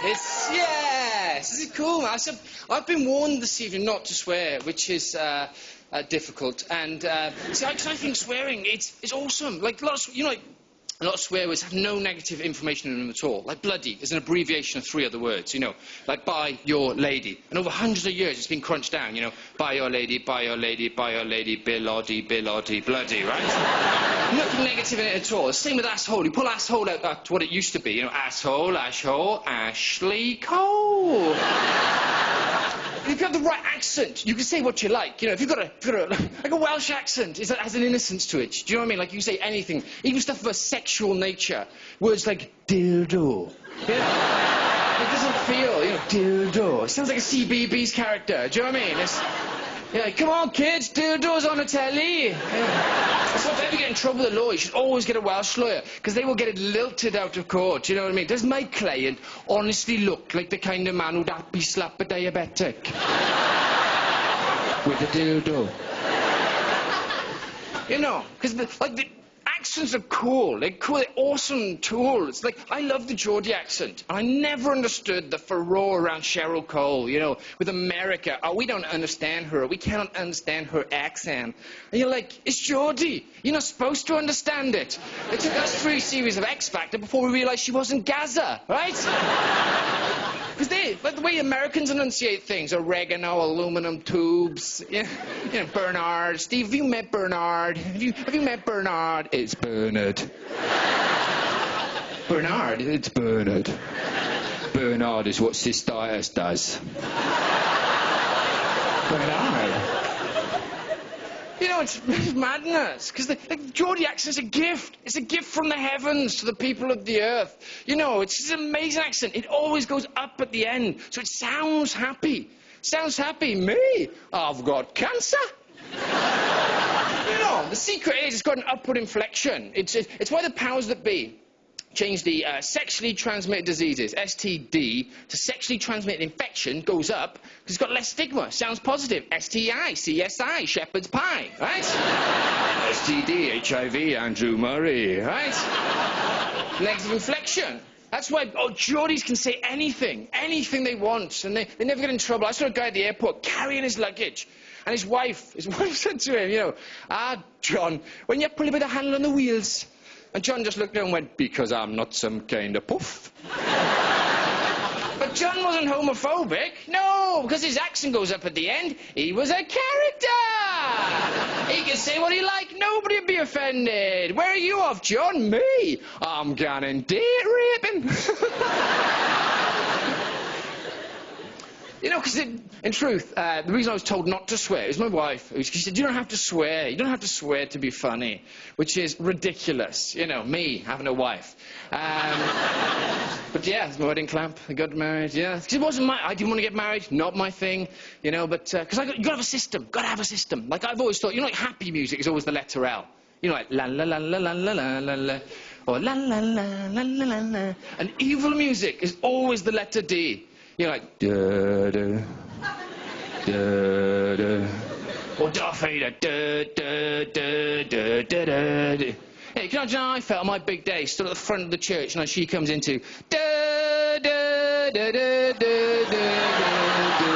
Yes, this is cool, man. I've been warned this evening not to swear, which is difficult. And see, I think swearing it's awesome. Like a lot of swear words have no negative information in them at all. Like bloody is an abbreviation of 3 other words. Like by your lady. And over hundreds of years, it's been crunched down. By your lady, by your lady, by your lady, billoddy, bloody, right? Nothing negative in it at all. The same with asshole. You pull asshole out to what it used to be. Asshole, Ashley Cole. If you have the right accent, you can say what you like. If you've got like a Welsh accent, it has an innocence to it. Do you know what I mean? Like, you can say anything, even stuff of a sexual nature. Words like dildo. It doesn't feel, dildo. It sounds like a CBeebies character. Do you know what I mean? Come on, kids, dildo's on the telly. So if you ever get in trouble with the law, you should always get a Welsh lawyer, because they will get it lilted out of court. Do you know what I mean? Does my client honestly look like the kind of man who'd happy slap a diabetic? With a dildo. Because the accents are cool. They're cool. They're awesome tools. Like, I love the Geordie accent. And I never understood the furore around Cheryl Cole, with America. Oh, we don't understand her. We cannot understand her accent. And you're like, it's Geordie. You're not supposed to understand it. It took us 3 series of X Factor before we realised she wasn't Gaza, right? Because like the way Americans enunciate things, oregano, aluminum tubes, Bernard. Steve, have you met Bernard? Have you met Bernard? It's Bernard. Bernard? It's Bernard. Bernard is what cystitis does. Bernard. It's madness, because the Geordie accent's a gift. It's a gift from the heavens to the people of the earth. It's an amazing accent. It always goes up at the end, so it sounds happy. Sounds happy. Me? I've got cancer. The secret is it's got an upward inflection. It's why the powers that be changed the sexually transmitted diseases, STD, to sexually transmitted infection goes up because it's got less stigma. Sounds positive. STI, CSI, shepherd's pie, right? STD, HIV, Andrew Murray, right? Negative inflection. That's why Geordies can say anything they want, and they never get in trouble. I saw a guy at the airport carrying his luggage, and his wife said to him, John, when you pull a bit of handle on the wheels. And John just looked at him and went, because I'm not some kind of puff. But John wasn't homophobic. No, because his accent goes up at the end. He was a character. He could say what he liked. Nobody would be offended. Where are you off, John? Me? I'm going date raping. Because in truth, the reason I was told not to swear is my wife. She said, you don't have to swear. You don't have to swear to be funny, which is ridiculous. Me having a wife. But yeah, it's my wedding clamp. I got married, yeah. Because it wasn't I didn't want to get married, not my thing, but, because you got to have a system. Got to have a system. Like, I've always thought, like happy music is always the letter L. Like la la la la la la la la la, or la la la la la la la. And evil music is always the letter D. Like da da da da, or Darth Vader da da da da da da. Hey, can I imagine how I felt on my big day, stood at the front of the church, and she comes into da da da da da da da.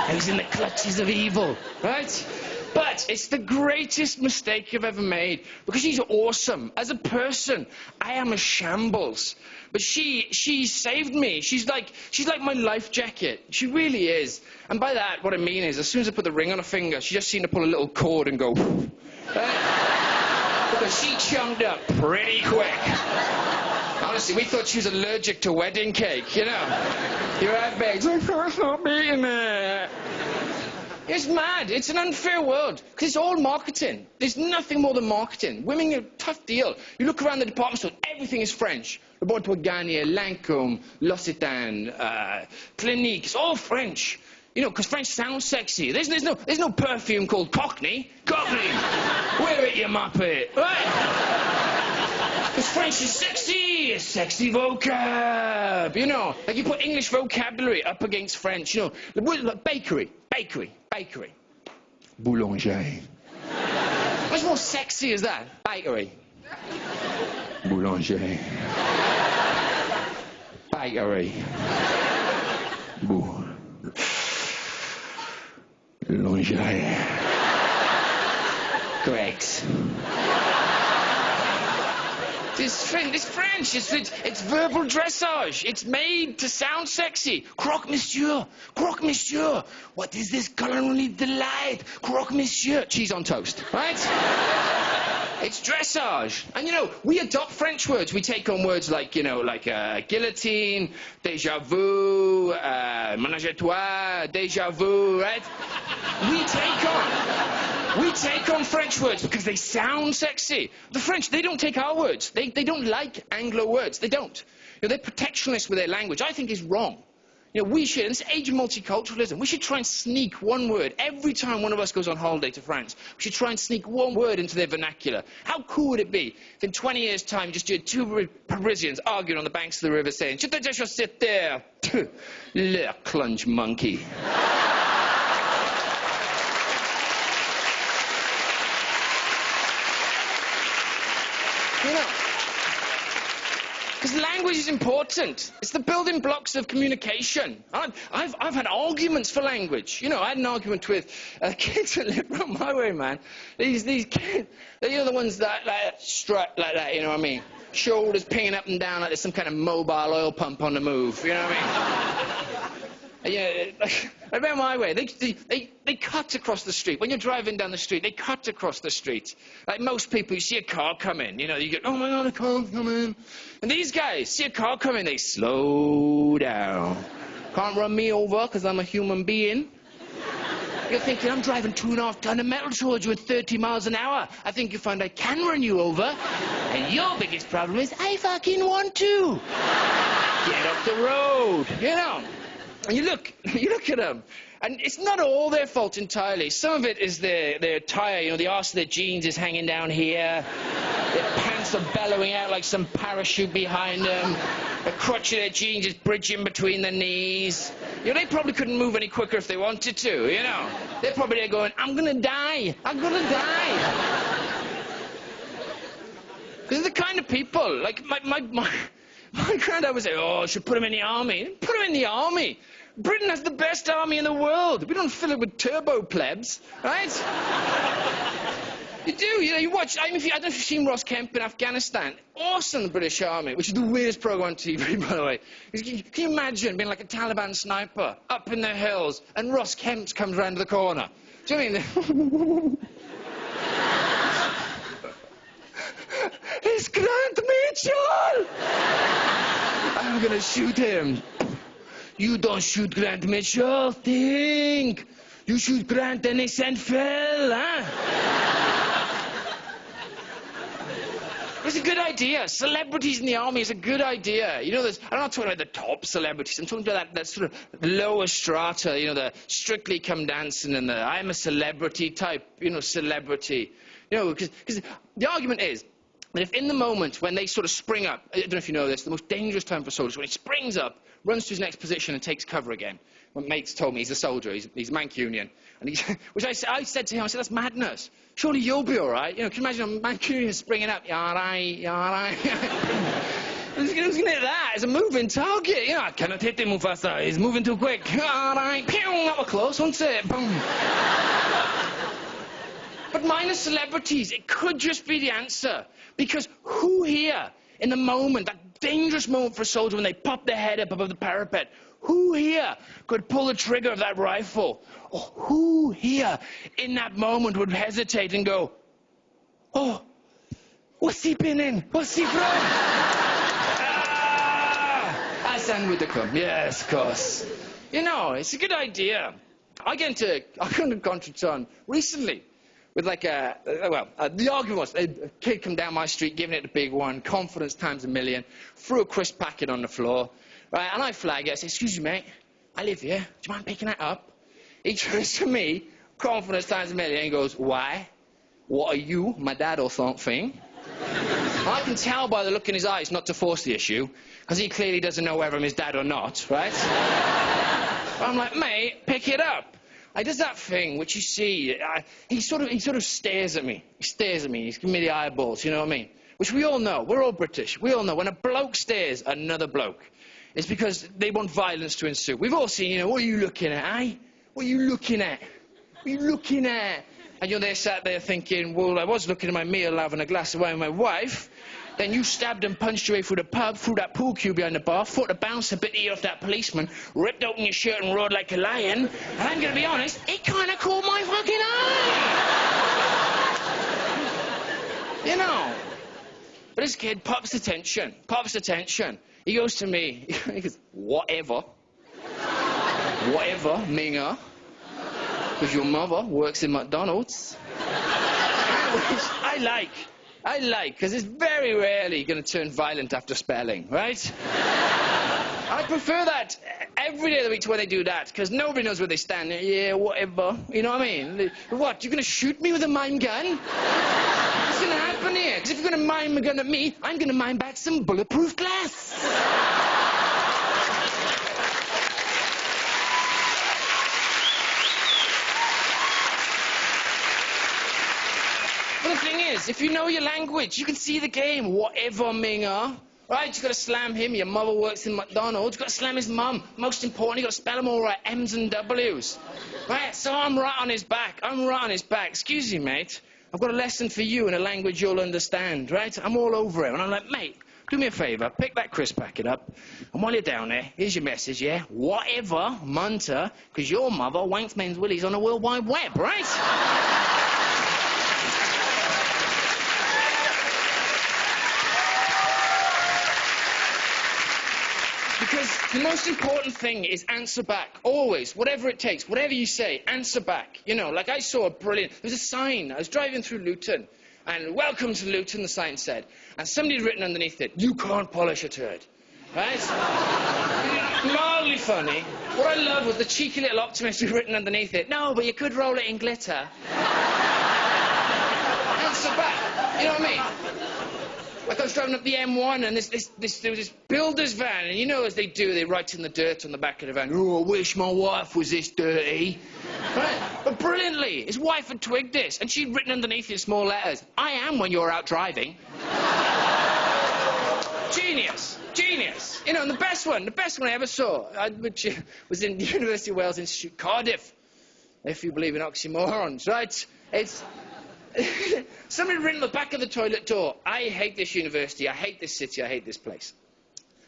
And he's in the clutches of evil, right? But it's the greatest mistake I've ever made, because she's awesome. As a person, I am a shambles. But she saved me. She's like my life jacket. She really is. And by that, what I mean is, as soon as I put the ring on her finger, she just seemed to pull a little cord and go, because she chunked up pretty quick. Honestly, we thought she was allergic to wedding cake, You're right, Begs. I thought it's not beating it. It's mad. It's an unfair world. Because it's all marketing. There's nothing more than marketing. Women are a tough deal. You look around the department store, everything is French. Le Bon Garnier, Lancôme, L'Occitane, Clinique. It's all French. Because French sounds sexy. There's no perfume called Cockney. Cockney! Wear it, you muppet. Right? Because French is sexy. It's sexy vocab. Like you put English vocabulary up against French. Like bakery. Boulanger. What's more sexy as that? Bakery. Boulanger. bakery. Boo. Lingerie. Greg's. It's French. It's verbal dressage. It's made to sound sexy. Croque monsieur. Croque monsieur. What is this culinary delight? Croque monsieur. Cheese on toast. Right? It's dressage. And, you know, we adopt French words. We take on words like, you know, like guillotine, déjà vu, ménage à trois, déjà vu, right? We take on French words because they sound sexy. The French, they don't take our words. They don't like Anglo words. They don't. You know, they're protectionist with their language. I think is wrong. You know, we should, in this age of multiculturalism, we should try and sneak one word. Every time one of us goes on holiday to France, we should try and sneak one word into their vernacular. How cool would it be if in 20 years' time, just two Parisians arguing on the banks of the river saying, "Je te déjà sit there, le clunge monkey." You know, because language is important. It's the building blocks of communication. I've had arguments for language. You know, I had an argument with kids that live around my way, man. These kids, you know, the ones that like strut like that. You know what I mean? Shoulders pinging up and down like there's some kind of mobile oil pump on the move. You know what I mean? Yeah, like, around my way, they cut across the street. When you're driving down the street, they cut across the street. Like most people, you see a car come in, you know, you go, "Oh my God, a car's coming." And these guys see a car coming, they slow down. Can't run me over because I'm a human being. You're thinking, I'm driving 2.5 tons of metal towards you at 30 miles an hour. I think you find I can run you over. And your biggest problem is, I fucking want to. Get up the road, you know. And you look at them, and it's not all their fault entirely. Some of it is their attire. You know, the arse of their jeans is hanging down here. Their pants are bellowing out like some parachute behind them. The crotch of their jeans is bridging between their knees. You know, they probably couldn't move any quicker if they wanted to, you know. They're probably there going, "I'm gonna die. I'm gonna die." These are the kind of people, like my granddad would say, "Oh, I should put him in the army." Put him in the army. Britain has the best army in the world. We don't fill it with turbo plebs, right? You do, you know, you watch, I don't know if you've seen Ross Kemp in Afghanistan. Awesome, the British Army, which is the weirdest program on TV, by the way. Can you imagine being like a Taliban sniper up in the hills and Ross Kemp comes round the corner? Do you know what I mean? It's Grant Mitchell! I'm gonna shoot him. You don't shoot Grant Mitchell, think. You shoot Grant and they send Phil, huh? It's a good idea. Celebrities in the army is a good idea. You know, I'm not talking about the top celebrities. I'm talking about that sort of lower strata, you know, the Strictly Come Dancing and the I'm a celebrity type, you know, celebrity. You know, because the argument is that if in the moment when they sort of spring up, I don't know if you know this, the most dangerous time for soldiers, when he springs up, runs to his next position and takes cover again. My mate's told me he's a soldier, he's Mancunian. And which I said to him, I said, "That's madness. Surely you'll be all right. You know, can you imagine a Mancunian springing up? You all right, you all right." Who's going to hit that? It's a moving target. You know, I cannot hit him, Mufasa. He's moving too quick. All right. Pew, that was close, wasn't it? Boom. But minus celebrities, it could just be the answer. Because who here, in the moment, that dangerous moment for a soldier when they pop their head up above the parapet, who here could pull the trigger of that rifle? Or who here, in that moment, would hesitate and go, "Oh, what's he been in? What's he from?" I stand with the come. Yes, of course. You know, it's a good idea. I got into Contreton recently with like the argument was, a kid come down my street, giving it the big one, confidence times a million, threw a crisp packet on the floor, right, and I flag it, I say, "Excuse me, mate, I live here, do you mind picking that up?" He turns to me, confidence times a million, and goes, "Why? What are you, my dad or something?" I can tell by the look in his eyes not to force the issue, because he clearly doesn't know whether I'm his dad or not, right? I'm like, "Mate, pick it up." He does that thing which you see, he sort of stares at me. He stares at me, he's giving me the eyeballs, you know what I mean? Which we all know, we're all British, we all know when a bloke stares at another bloke, is because they want violence to ensue. We've all seen, you know, what are you looking at, eh? What are you looking at? What are you looking at? And you're there sat there thinking, well, I was looking at my meal, having a glass of wine with my wife. Then you stabbed and punched your way through the pub, through that pool cue behind the bar, fought the bouncer, bit the ear off that policeman, ripped open your shirt and roared like a lion. And I'm going to be honest, it kind of caught my fucking eye. You know. But this kid pops attention. He goes to me, he goes, whatever. Whatever, Minga. Because your mother works in McDonald's. Which I like, because it's very rarely going to turn violent after spelling, right? I prefer that every day of the week to when they do that, because nobody knows where they stand. Yeah, whatever. You know what I mean? What, you're going to shoot me with a mime gun? What's going to happen here? Because if you're going to mime a gun at me, I'm going to mime back some bulletproof glass. But the thing is, if you know your language, you can see the game. Whatever, Minga. Right, you've got to slam him. Your mother works in McDonald's. You've got to slam his mum. Most important, you've got to spell them all right. M's and W's. Right, so I'm right on his back. Excuse me, mate. I've got a lesson for you in a language you'll understand, right? I'm all over him. And I'm like, mate, do me a favour. Pick that crisp packet up. And while you're down there, here's your message, yeah? Whatever, Munter, because your mother wanks men's willies on the World Wide Web, right? Because the most important thing is answer back. Always. Whatever it takes. Whatever you say, answer back. You know, like I saw a brilliant... There was a sign. I was driving through Luton. And welcome to Luton, the sign said. And somebody had written underneath it, you can't polish a turd. Right? Mildly funny. What I loved was the cheeky little optimist who had written underneath it, no, but you could roll it in glitter. Answer back. You know what I mean? Like I was driving up the M1 and there was this builder's van, and you know as they do, they write in the dirt on the back of the van, oh, I wish my wife was this dirty. Right? But brilliantly, his wife had twigged this, and she'd written underneath in small letters, I am when you're out driving. Genius. You know, and the best one I ever saw, which was in the University of Wales Institute, Cardiff, if you believe in oxymorons, right? It's... Somebody had written on the back of the toilet door, I hate this university, I hate this city, I hate this place.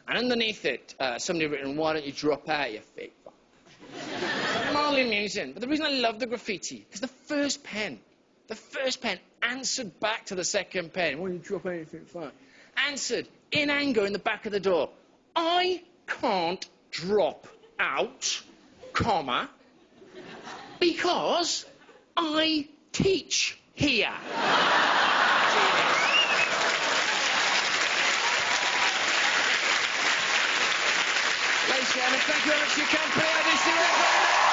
And underneath it, somebody had written, why don't you drop out, you fake fuck. Mildly amusing. But the reason I love the graffiti, because the first pen answered back to the second pen. Why don't you drop out, you fake fuck? Answered, in anger, in the back of the door, I can't drop out, comma, because I teach here. Ladies and gentlemen, thank you very much for your company.